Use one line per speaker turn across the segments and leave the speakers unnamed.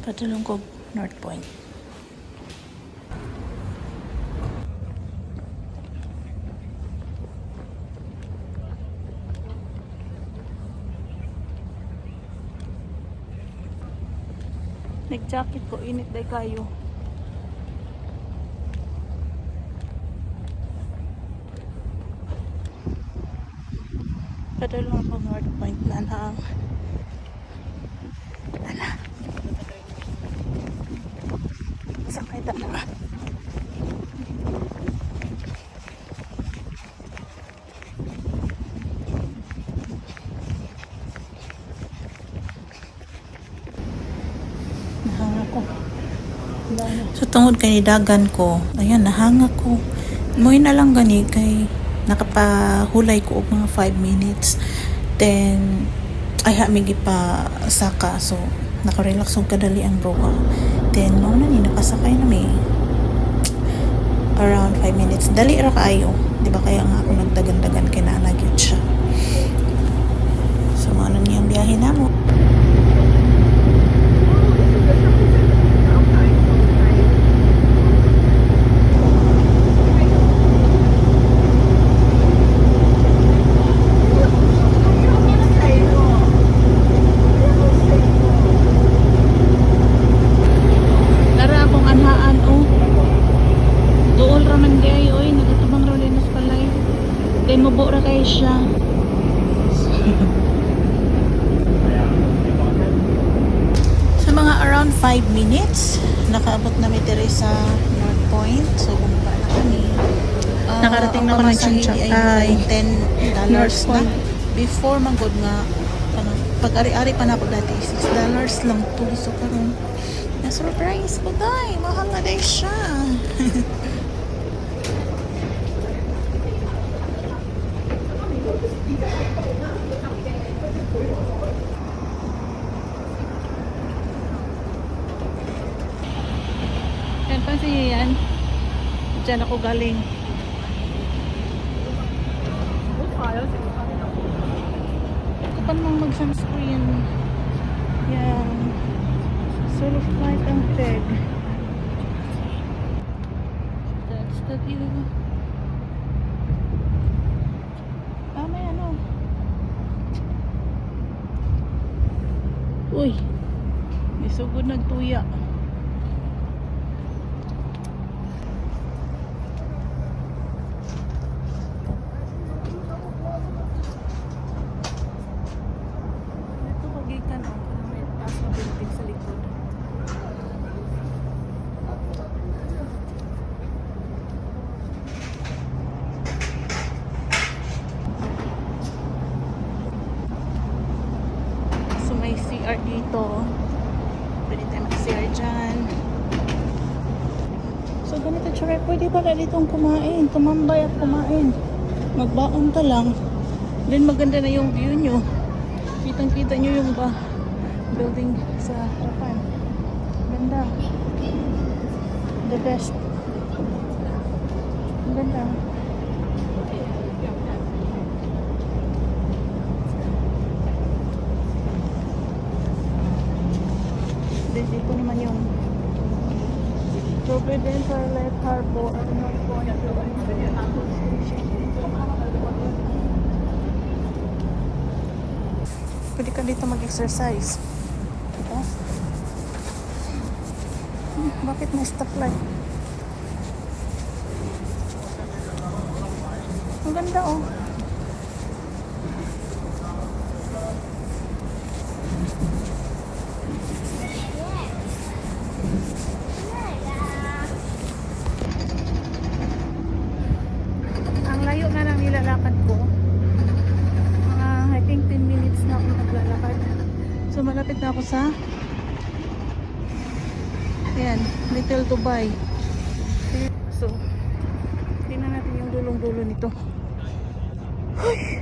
Padulong ko North Point. Nag-jacket ko, init day kayo. Padulong ako North Point na ang sakay na na. Nahanga ko. So tungod kay dagan ko, ayan, nahanga ko. Muwi na lang gani kay nakapahulay ko og mga 5 minutes. Then ay hamigi pa saka, so nakarelax og kadali ang roha. Then mao na ni nakasakay na may around 5 minutes. Dali ra kaayo, di ba, kaya nga ako nagdagan-dagan kay naa gyud siya. So mao na niyang biyahe namo. Mubo ra kayo siya. Sa mga around 5 minutes, nakaabot na diri sa North Point. So, bumaba na kami. Nakarating na ko ng Chincha. Ay, $10 na. Before manggod nga, pag-ari-ari pa na ako dati, $6 lang to. So, karon na-surprise ko, day. Mahal na day siya. Yan, pansin niyo yan. Diyan ako galing. Kapan mong mag-sunscreen. Yan. Solo flight ang peg. That's the view. May ano. Uy. May sugod nagtuya. May CR dito. Pwede tayo mag-CR dyan. So, ganito tsura. Pwede pala ditong kumain. Tumambay at kumain. Magbaon ka lang. Then, maganda na yung view nyo. Kitang-kita nyo yung building sa harapan. Ganda. The best. Ganda. Dito naman yung Providencial Lake Harbor. Pwede ka dito mag-exercise. Diba? Bakit may stoplight? Ang ganda, oh. Layo na lang nilalakad ko. I think 10 minutes na ako naglalakad. So malapit na ako sa ayan, Little Dubai. So tingnan natin yung dulong-dulo nito. Uy!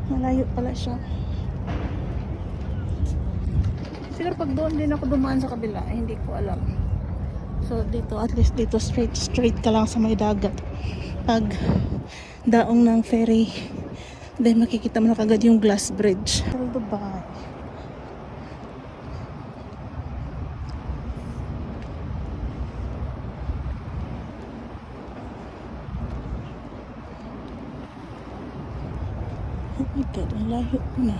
Malayo pala siya. Sila pag doon din ako dumaan sa kabila, hindi ko alam. So dito, at least dito straight ka lang sa may dagat. Pag daong ng ferry, then makikita mo na kagad yung glass bridge. Little Dubai. Oh my God, ang layo ko na.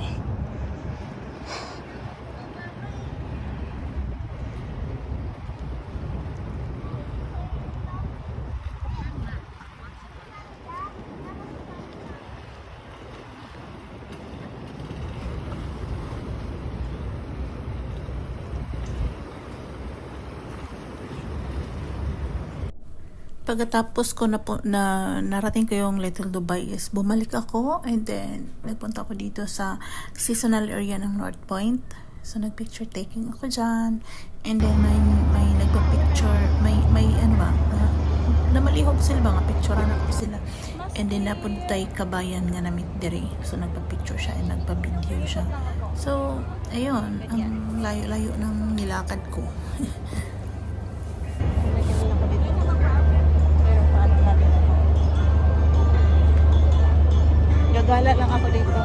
Pagkatapos ko na narating ko yung Little Dubai is bumalik ako and then nagpunta ako dito sa seasonal area ng North Point. So nagpicture taking ako dyan and then may nagpa-picture, may ano ba, namalihog sila ba nga picturean ako sila. And then napuntay kabayan nga namit diri. So nagpa-picture siya and nagpa-video siya. So ayun, ang layo-layo ng nilakad ko. Gagala lang ako dito.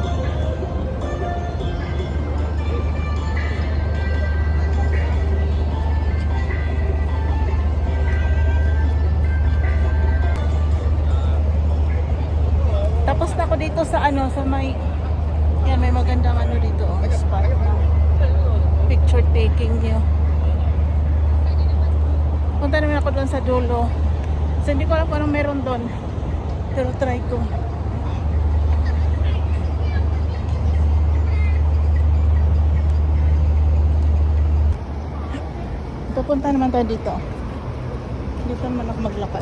Tapos na ako dito sa ano, sa may yan, may magandang ano dito, spot na picture taking niyo. Punta naman ako doon sa dulo. So hindi ko alam kung anong meron doon. Pero try ko. Pupunta naman tayo dito. Dito naman ako maglakad.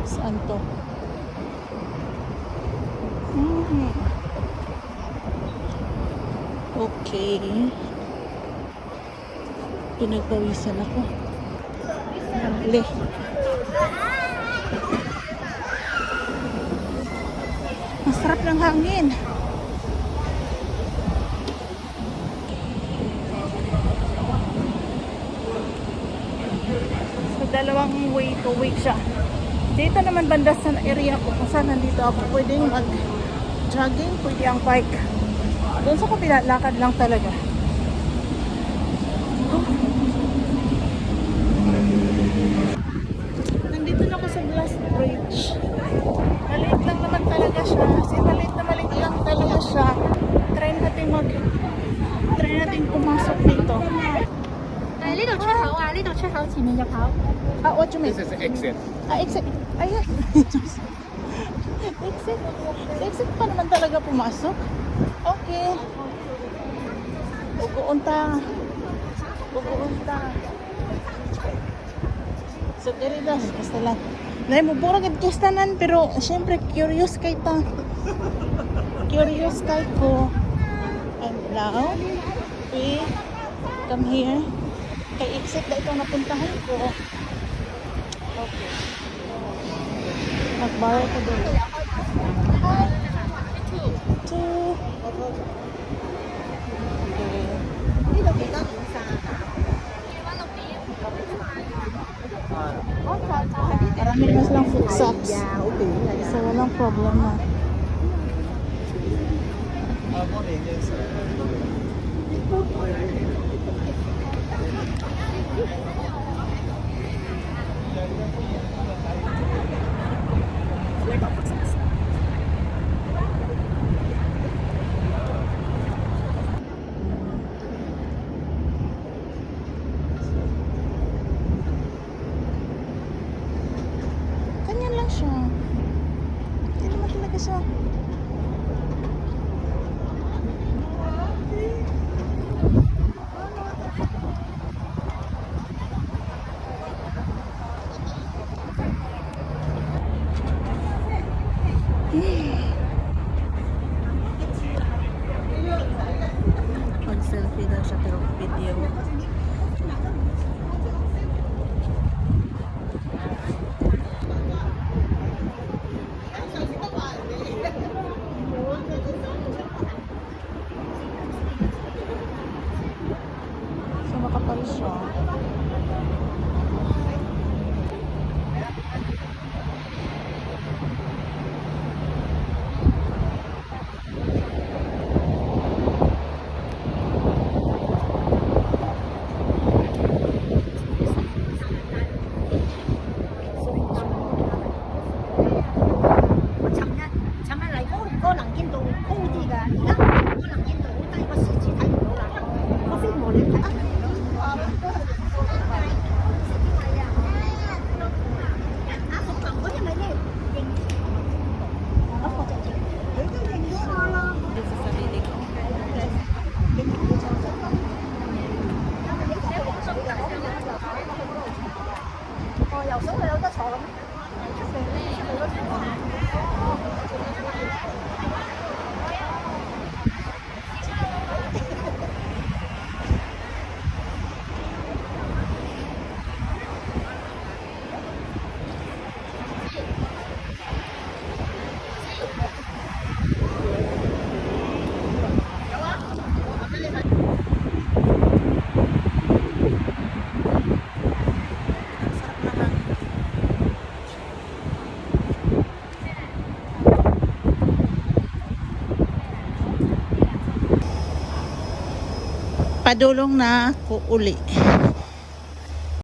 Saan to? Okay. Pinagpawisan ako. Nagli. Masarap ng hangin. So, dalawang way to way siya. Dito naman banda sa area ko kung saan nandito ako pwedeng mag-jogging, pwede ang bike. Doon sa kapila, lakad lang talaga. Nandito na ako sa Glass Bridge. Maliit lang naman talaga siya. Kasi maliit lang talaga siya. Try natin pumasok dito.
呢度出口啊，呢度出口前面入口。
Ah, what you mean?
This is the exit.
Exit. Ayan. Exit. Exit pa naman talaga pumasok. Okay. Uguunta. So, diridas. Basta lang. Nay mo burag at kastanan pero syempre curious kay ta. Curious kay ko. And now, we come here. Kay exit na ito napuntahan ko. Okay. Mag-borrow ko doon. Two. Okay. Marami naman silang food shops. So, walang problema. Ganyan lang siya. Hindi naman talaga siya. Mag-selfie daw siya pero video. So makapal siya. padulong na uli.